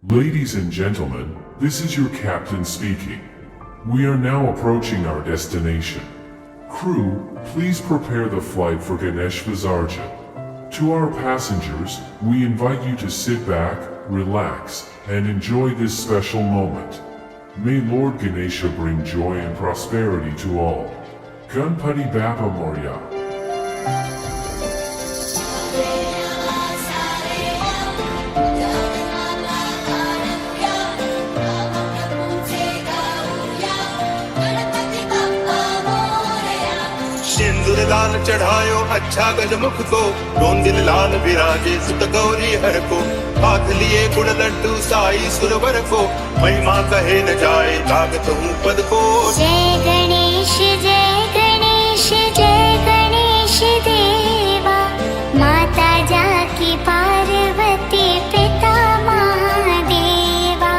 Ladies and gentlemen, this is your captain speaking. We are now approaching our destination. Crew, please prepare the flight for Ganesh Visarjan. To our passengers, we invite you to sit back, relax, and enjoy this special moment. May Lord Ganesha bring joy and prosperity to all. Ganpati Bappa Moria. लाल चढ़ायो अच्छा गजमुख को, रोन दिल लाल विराजे सुत गौरी हर को, हाथ लिए गुड़ लड्डू साई सुरवर को, महिमा कहे न जाए लागत हूँ पद को। जय गणेश जय गणेश जय गणेश देवा, माता जाकी पार्वती पिता महादेवा।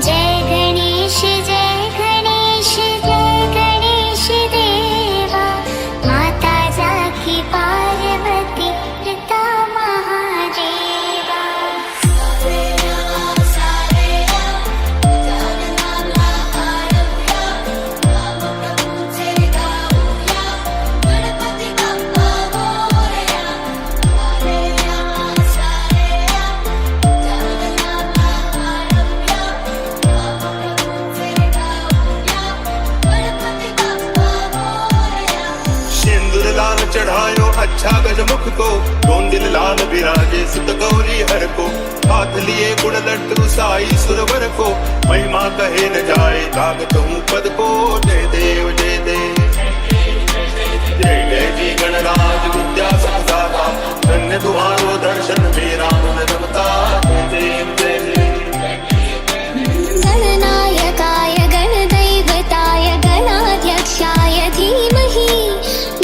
जय गणेश जय गणेश जय गणेश देवा, माता जाकी पार्वती पिता महादेवा। चढ़ायो अच्छा गजमुख को, रोन दिल लाल विराजे सुत गौरी हर को, हाथ लिए गुड़ लड्डू साई सुरवर को, महिमा कहे न जाए लागत हूँ पद को। जय देव जय देव जय जय जी गणराज विद्या संदाता, धन्य तुम्हारो दर्शन मेरा मन रमता। जय देव जय देव गणनायकाय गणदैवताय गणाध्यक्षाय धीमहि,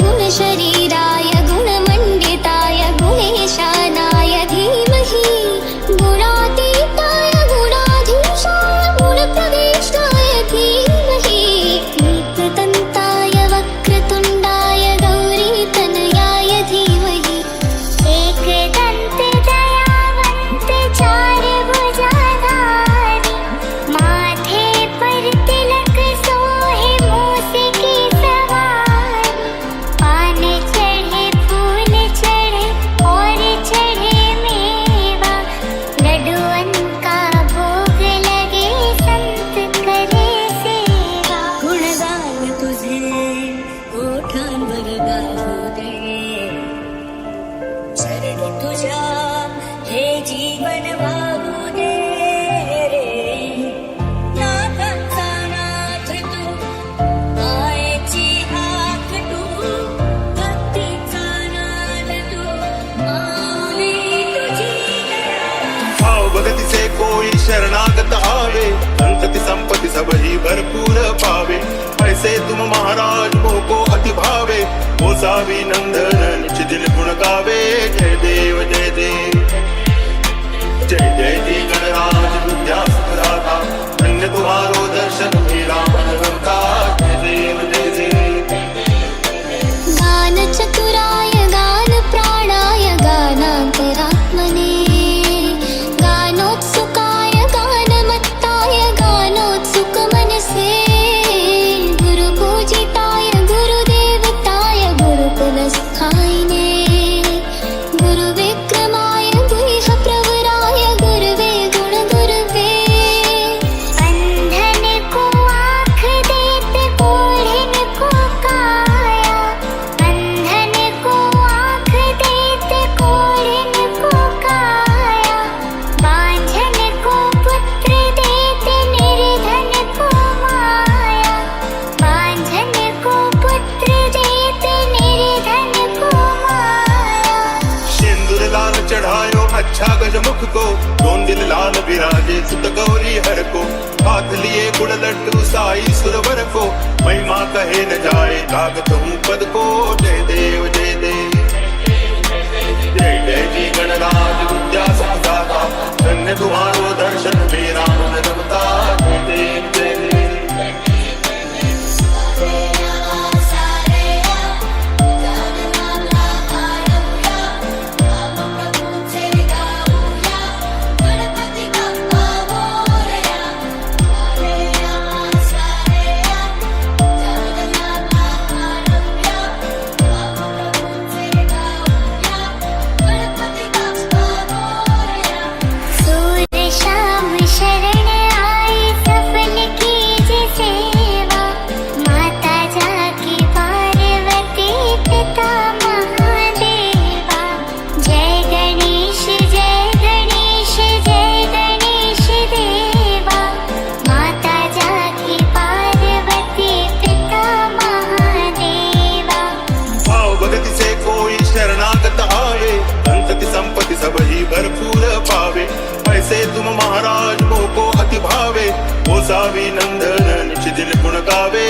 गुणशरीराय गुणमण्डिताय गुणेशानाय धीमहि, गुणातीताय गुणाधीशाय गुणप्रविष्टाय धीमहि, एकदन्ताय वक्रतुण्डाय गौरीतनयाय धीमहि, एकदन्त दयावन्त चार भुजाधारी, माथे पर तिलक सोहे मूस की सवारी, पान चढ़े फूल चढ़े और चढ़े मेवा, लड्डुअन का भोग लगे संत करे सेवा। गुणगान तुझे ओठान भरगा दे, चरण तुझा हे जीवन वाहू दे रे, नाथांचा नाथ तू मायेची आख तू, भक्तीचा नाद तू माऊली तुझी दया। भाव भगति से कोई शरणागत आवे, संतति संपत्ति सब ही भरपूर पावे, ऐसे तुम महाराज मोको अति भावे, ओ सावी नंदन निज दिल गुण गावे। जय देव जय देव जय जय जी गणराज विद्या सुखदाता, धन्य तुम्हारो दर्शन मेरा मन रमता। जय देव जय देव गान चतुराय गान प्राणाय गानान्तरात्मने, गानोत्सुकाय गानमत्ताय गानोत्सुकमनसे, गुरुपूजिताय गुरुदेवताय गुरुकुलस्थायिने, गुरुविक्रमाय गुह्यप्रवराय गुरुवे गुणगुरुवे, अंधन को आँख देते कोढ़िन को काया, अंधन को आँख देते कोढ़िन को काया, बांझन को पुत्र देते निर्धन को माया, बांझन को पुत्र देते निर्धन को माया। सिंदूर लाल चढ़ायो अच्छा गजमुख को, रोन दिल लाल विराजे सुत गौरी हर को, हाथ लिए गुड़ लड्डू साई सुरवर को, महिमा कहे न जाए लागत हूँ पद को। जय देव जय देव जय जय जी गणराज विद्या संदाता, धन्य तुम्हारो दर्शन मेरा मन रमता। जय देव जय देव गणपति बप्पा ओसावी नंदन निज दिल गुण गावे